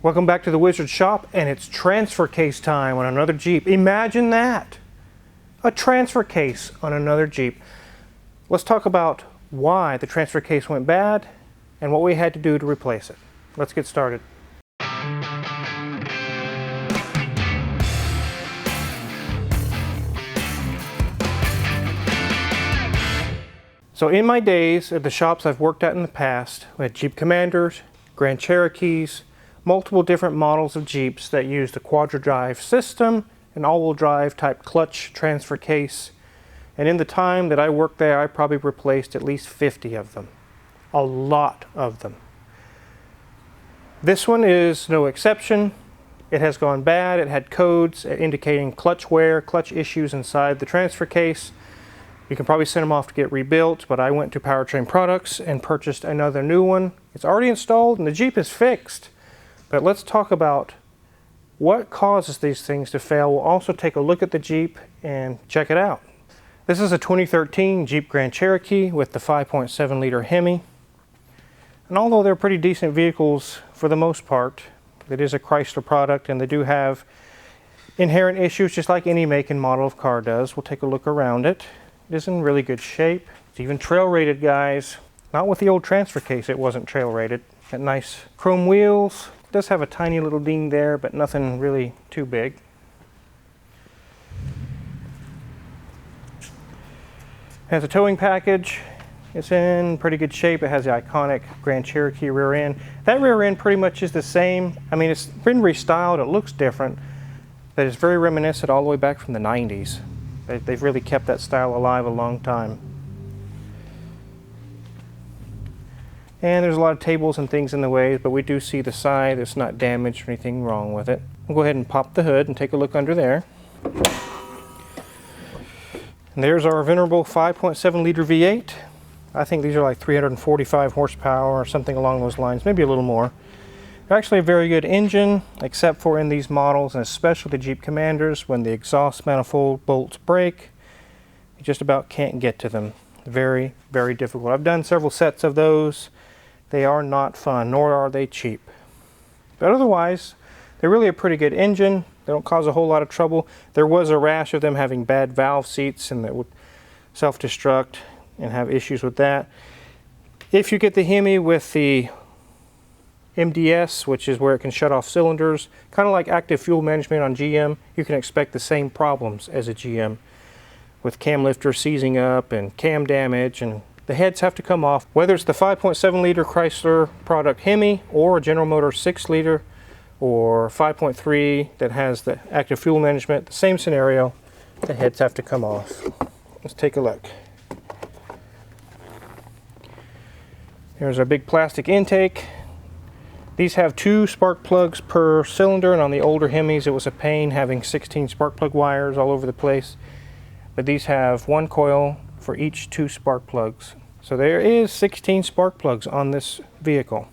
Welcome back to the Wizard Shop, and it's transfer case time on another Jeep. Imagine that! A transfer case on another Jeep. Let's talk about why the transfer case went bad and what we had to do to replace it. Let's get started. So in my days at the shops I've worked at in the past, we had Jeep Commanders, Grand Cherokees, multiple different models of Jeeps that used a quadra-drive system, an all-wheel drive type clutch transfer case. And in the time that I worked there, I probably replaced at least 50 of them. A lot of them. This one is no exception. It has gone bad. It had codes indicating clutch wear, clutch issues inside the transfer case. You can probably send them off to get rebuilt, but I went to Powertrain Products and purchased another new one. It's already installed and the Jeep is fixed. But let's talk about what causes these things to fail. We'll also take a look at the Jeep and check it out. This is a 2013 Jeep Grand Cherokee with the 5.7 liter Hemi. And although they're pretty decent vehicles for the most part, it is a Chrysler product and they do have inherent issues just like any make and model of car does. We'll take a look around it. It is in really good shape. It's even trail rated, guys. Not with the old transfer case, it wasn't trail rated. Got nice chrome wheels. It does have a tiny little ding there, but nothing really too big. Has a towing package. It's in pretty good shape. It has the iconic Grand Cherokee rear end. That rear end pretty much is the same. I mean, it's been restyled. It looks different, but it's very reminiscent all the way back from the 90s. They've really kept that style alive a long time. And there's a lot of tables and things in the way, but we do see the side. It's not damaged or anything wrong with it. We'll go ahead and pop the hood and take a look under there. And there's our venerable 5.7 liter V8. I think these are like 345 horsepower or something along those lines, maybe a little more. They're actually a very good engine, except for in these models, and especially the Jeep Commanders, when the exhaust manifold bolts break, you just about can't get to them. Very, very difficult. I've done several sets of those. They are not fun, nor are they cheap. But otherwise, they're really a pretty good engine. They don't cause a whole lot of trouble. There was a rash of them having bad valve seats and that would self-destruct and have issues with that. If you get the Hemi with the MDS, which is where it can shut off cylinders, kind of like active fuel management on GM, you can expect the same problems as a GM with cam lifter seizing up and cam damage, and the heads have to come off. Whether it's the 5.7 liter Chrysler product Hemi or a General Motors 6 liter or 5.3 that has the active fuel management, the same scenario, the heads have to come off. Let's take a look. Here's our big plastic intake. These have 2 spark plugs per cylinder, and on the older Hemis it was a pain having 16 spark plug wires all over the place. But these have 1 coil for each 2 spark plugs. So there is 16 spark plugs on this vehicle.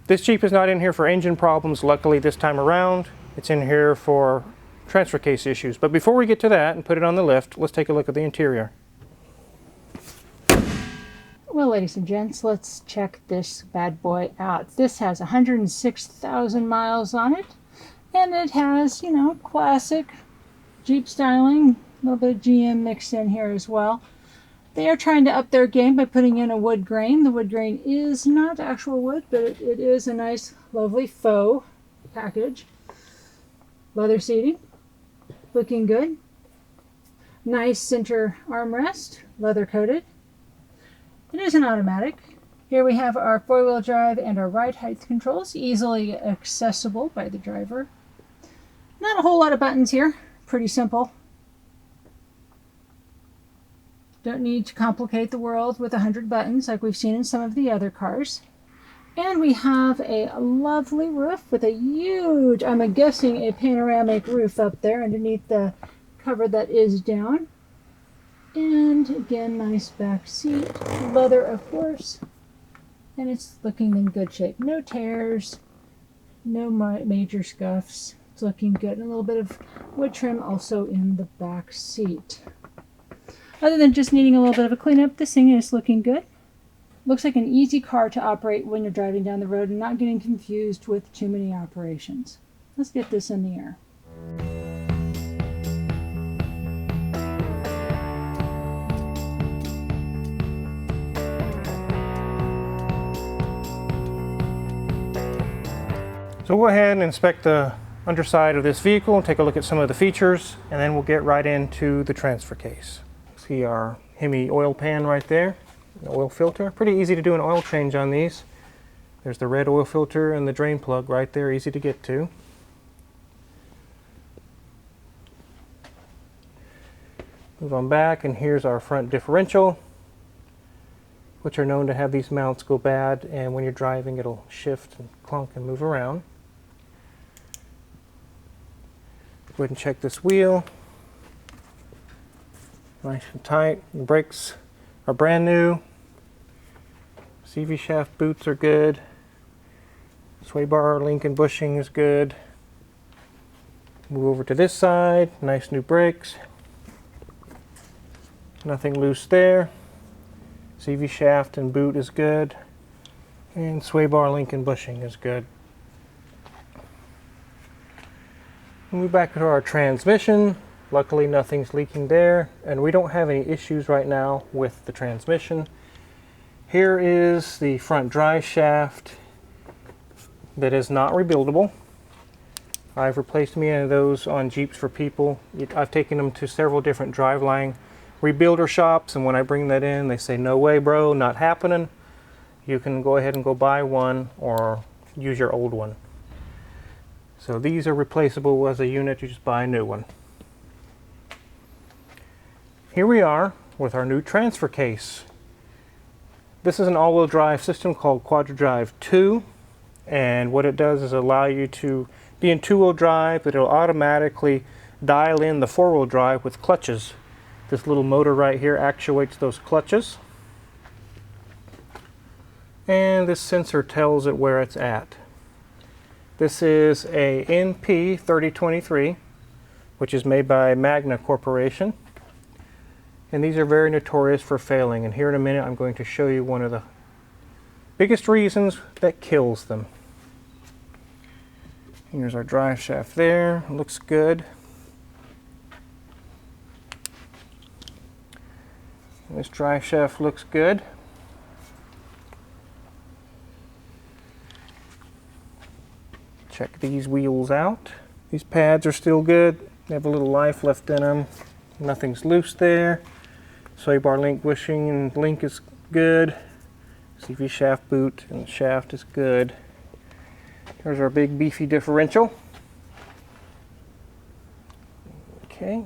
This Jeep is not in here for engine problems, luckily this time around. It's in here for transfer case issues. But before we get to that and put it on the lift, let's take a look at the interior. Well, ladies and gents, let's check this bad boy out. This has 106,000 miles on it, and it has, you know, classic Jeep styling, a little bit of GM mixed in here as well. They are trying to up their game by putting in a wood grain. The wood grain is not actual wood, but it is a nice, lovely faux package. Leather seating, looking good. Nice center armrest, leather coated. It is an automatic. Here we have our 4-wheel drive and our ride height controls, easily accessible by the driver. Not a whole lot of buttons here, pretty simple. Don't need to complicate the world with 100 buttons like we've seen in some of the other cars. And we have a lovely roof with a huge, I'm guessing a panoramic roof up there underneath the cover that is down. And again, nice back seat, leather of course, and it's looking in good shape. No tears, no major scuffs. It's looking good. And a little bit of wood trim also in the back seat. Other than just needing a little bit of a cleanup, this thing is looking good. Looks like an easy car to operate when you're driving down the road and not getting confused with too many operations. Let's get this in the air. So we'll go ahead and inspect the underside of this vehicle, take a look at some of the features, and then we'll get right into the transfer case. See our Hemi oil pan right there, the oil filter. Pretty easy to do an oil change on these. There's the red oil filter and the drain plug right there, easy to get to. Move on back, and here's our front differential, which are known to have these mounts go bad, and when you're driving it'll shift and clunk and move around. Go ahead and check this wheel. Nice and tight. The brakes are brand new. CV shaft boots are good. Sway bar link and bushing is good. Move over to this side. Nice new brakes. Nothing loose there. CV shaft and boot is good. And sway bar link and bushing is good. Move back to our transmission. Luckily nothing's leaking there, and we don't have any issues right now with the transmission. Here is the front drive shaft that is not rebuildable. I've replaced many of those on Jeeps for people. I've taken them to several different driveline rebuilder shops, and when I bring that in, they say, no way bro, not happening. You can go ahead and go buy one or use your old one. So these are replaceable as a unit, you just buy a new one. Here we are with our new transfer case. This is an all-wheel drive system called QuadraDrive 2, and what it does is allow you to be in two-wheel drive, but it'll automatically dial in the four-wheel drive with clutches. This little motor right here actuates those clutches, and this sensor tells it where it's at. This is a NP3023, which is made by Magna Corporation. And these are very notorious for failing. And here in a minute, I'm going to show you one of the biggest reasons that kills them. Here's our drive shaft there. It looks good. And this drive shaft looks good. Check these wheels out. These pads are still good. They have a little life left in them. Nothing's loose there. Sway bar link bushing and link is good. CV shaft boot and shaft is good. Here's our big beefy differential. Okay.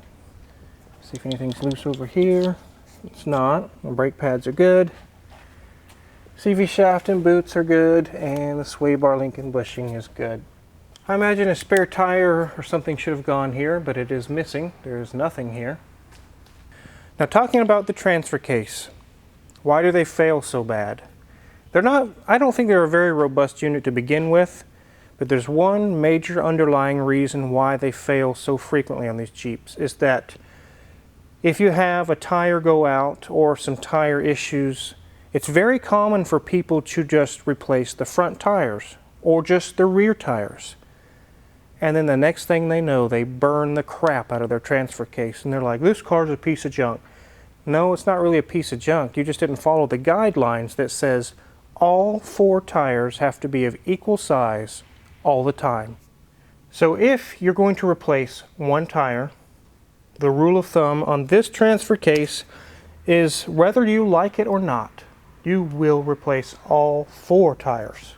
See if anything's loose over here. It's not. The brake pads are good. CV shaft and boots are good, and the sway bar link and bushing is good. I imagine a spare tire or something should have gone here, but it is missing. There is nothing here. Now, talking about the transfer case, why do they fail so bad? I don't think they're a very robust unit to begin with, but there's one major underlying reason why they fail so frequently on these Jeeps, is that if you have a tire go out or some tire issues, it's very common for people to just replace the front tires or just the rear tires. And then the next thing they know, they burn the crap out of their transfer case. And they're like, this car's a piece of junk. No, it's not really a piece of junk. You just didn't follow the guidelines that says all four tires have to be of equal size all the time. So if you're going to replace one tire, the rule of thumb on this transfer case is whether you like it or not, you will replace all four tires.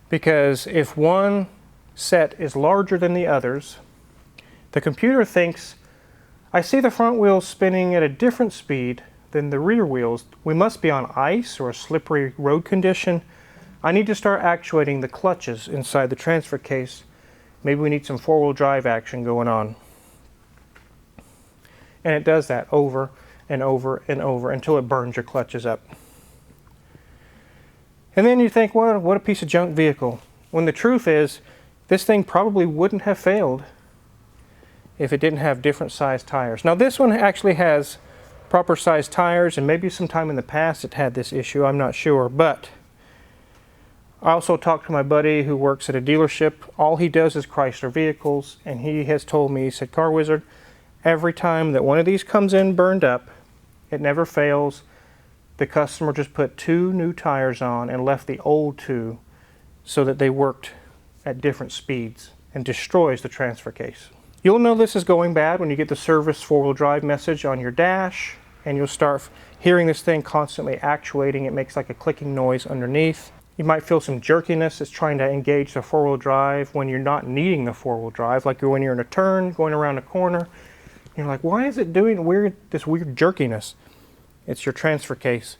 Because if one set is larger than the others, the computer thinks, I see the front wheels spinning at a different speed than the rear wheels. We must be on ice or a slippery road condition. I need to start actuating the clutches inside the transfer case. Maybe we need some four-wheel drive action going on. And it does that over and over and over until it burns your clutches up. And then you think, well, what a piece of junk vehicle. When the truth is, this thing probably wouldn't have failed if it didn't have different size tires. Now this one actually has proper size tires, and maybe sometime in the past it had this issue, I'm not sure. But I also talked to my buddy who works at a dealership. All he does is Chrysler vehicles, and he has told me, he said, Car Wizard, every time that one of these comes in burned up, it never fails. The customer just put 2 new tires on and left the old 2 so that they worked at different speeds, and destroys the transfer case. You'll know this is going bad when you get the service 4-wheel drive message on your dash, and you'll start hearing this thing constantly actuating. It makes like a clicking noise underneath. You might feel some jerkiness. It's trying to engage the 4-wheel drive when you're not needing the 4-wheel drive, like when you're in a turn, going around a corner. You're like, why is it doing this weird jerkiness? It's your transfer case.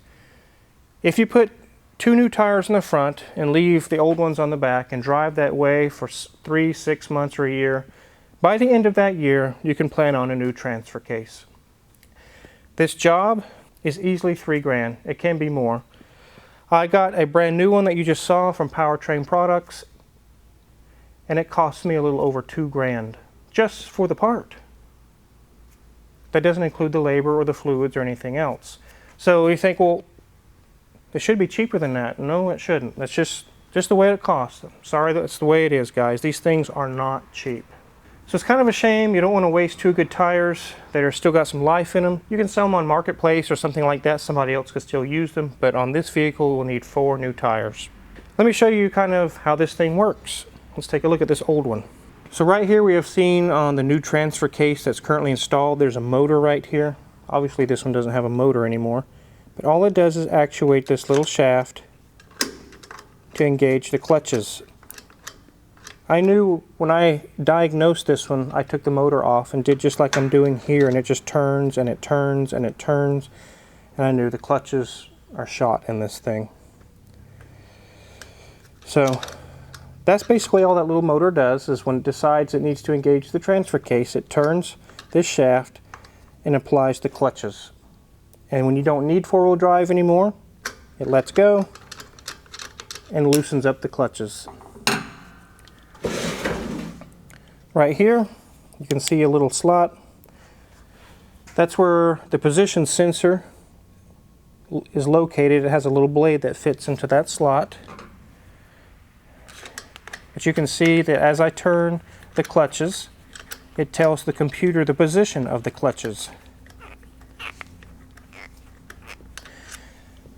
If you put 2 new tires in the front and leave the old ones on the back and drive that way for 3, 6 months or a year, by the end of that year, you can plan on a new transfer case. This job is easily $3,000. It can be more. I got a brand new one that you just saw from Powertrain Products, and it cost me a little over $2,000 just for the part. That doesn't include the labor or the fluids or anything else. So you think, well, it should be cheaper than that. No, it shouldn't. That's just the way it costs. Sorry, that's the way it is, guys. These things are not cheap. So it's kind of a shame. You don't want to waste 2 good tires that are still got some life in them. You can sell them on Marketplace or something like that. Somebody else could still use them. But on this vehicle, we'll need 4 new tires. Let me show you kind of how this thing works. Let's take a look at this old one. So right here we have seen on the new transfer case that's currently installed, there's a motor right here. Obviously this one doesn't have a motor anymore. But all it does is actuate this little shaft to engage the clutches. I knew when I diagnosed this one, I took the motor off and did just like I'm doing here, and it just turns and it turns and it turns, and I knew the clutches are shot in this thing. So that's basically all that little motor does, is when it decides it needs to engage the transfer case, it turns this shaft and applies the clutches. And when you don't need 4-wheel drive anymore, it lets go and loosens up the clutches. Right here, you can see a little slot. That's where the position sensor is located. It has a little blade that fits into that slot. But you can see that as I turn the clutches, it tells the computer the position of the clutches.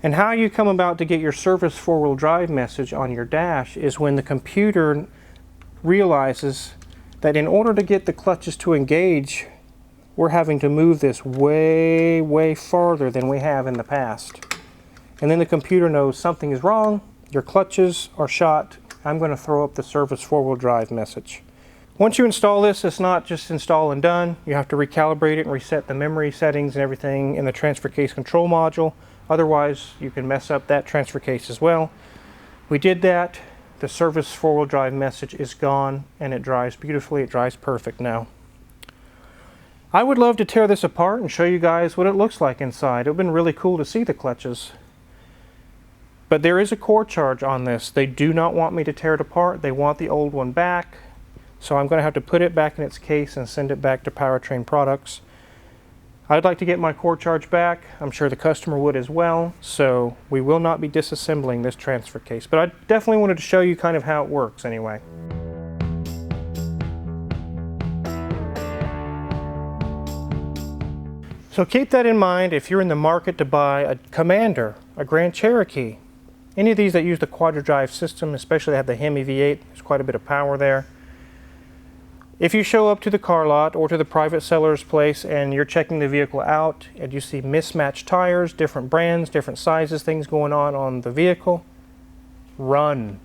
And how you come about to get your service 4-wheel drive message on your dash is when the computer realizes that in order to get the clutches to engage, we're having to move this way, way farther than we have in the past. And then the computer knows something is wrong, your clutches are shot, I'm going to throw up the service 4-wheel drive message. Once you install this, it's not just install and done. You have to recalibrate it and reset the memory settings and everything in the transfer case control module. Otherwise, you can mess up that transfer case as well. We did that. The service 4-wheel drive message is gone, and it drives beautifully. It drives perfect now. I would love to tear this apart and show you guys what it looks like inside. It would have been really cool to see the clutches. But there is a core charge on this. They do not want me to tear it apart. They want the old one back. So I'm going to have to put it back in its case and send it back to Powertrain Products. I'd like to get my core charge back. I'm sure the customer would as well. So we will not be disassembling this transfer case. But I definitely wanted to show you kind of how it works anyway. So keep that in mind if you're in the market to buy a Commander, a Grand Cherokee, any of these that use the quadra-drive system, especially that have the Hemi V8, there's quite a bit of power there. If you show up to the car lot or to the private seller's place and you're checking the vehicle out and you see mismatched tires, different brands, different sizes, things going on the vehicle, run.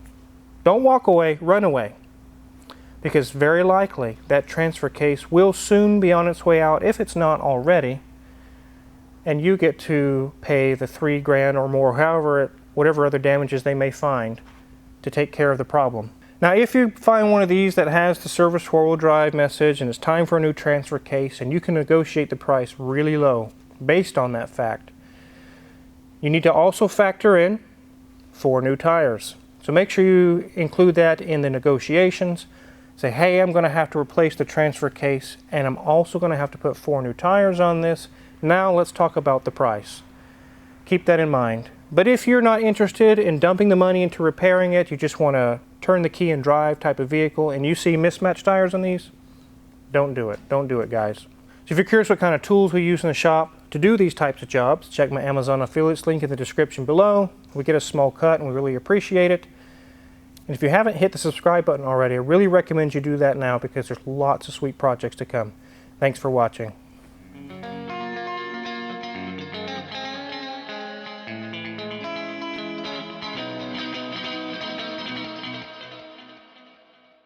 Don't walk away, run away. Because very likely that transfer case will soon be on its way out, if it's not already, and you get to pay the $3,000 or more, however, whatever other damages they may find, to take care of the problem. Now, if you find one of these that has the service 4-wheel drive message and it's time for a new transfer case and you can negotiate the price really low based on that fact, you need to also factor in 4 new tires. So make sure you include that in the negotiations. Say, hey, I'm going to have to replace the transfer case and I'm also going to have to put 4 new tires on this Now let's talk about the price. Keep that in mind. But if you're not interested in dumping the money into repairing it, you just want to turn the key and drive type of vehicle, and you see mismatched tires on these, don't do it. Don't do it, guys. So if you're curious what kind of tools we use in the shop to do these types of jobs, check my Amazon affiliates link in the description below. We get a small cut and we really appreciate it. And if you haven't hit the subscribe button already, I really recommend you do that now because there's lots of sweet projects to come. Thanks for watching.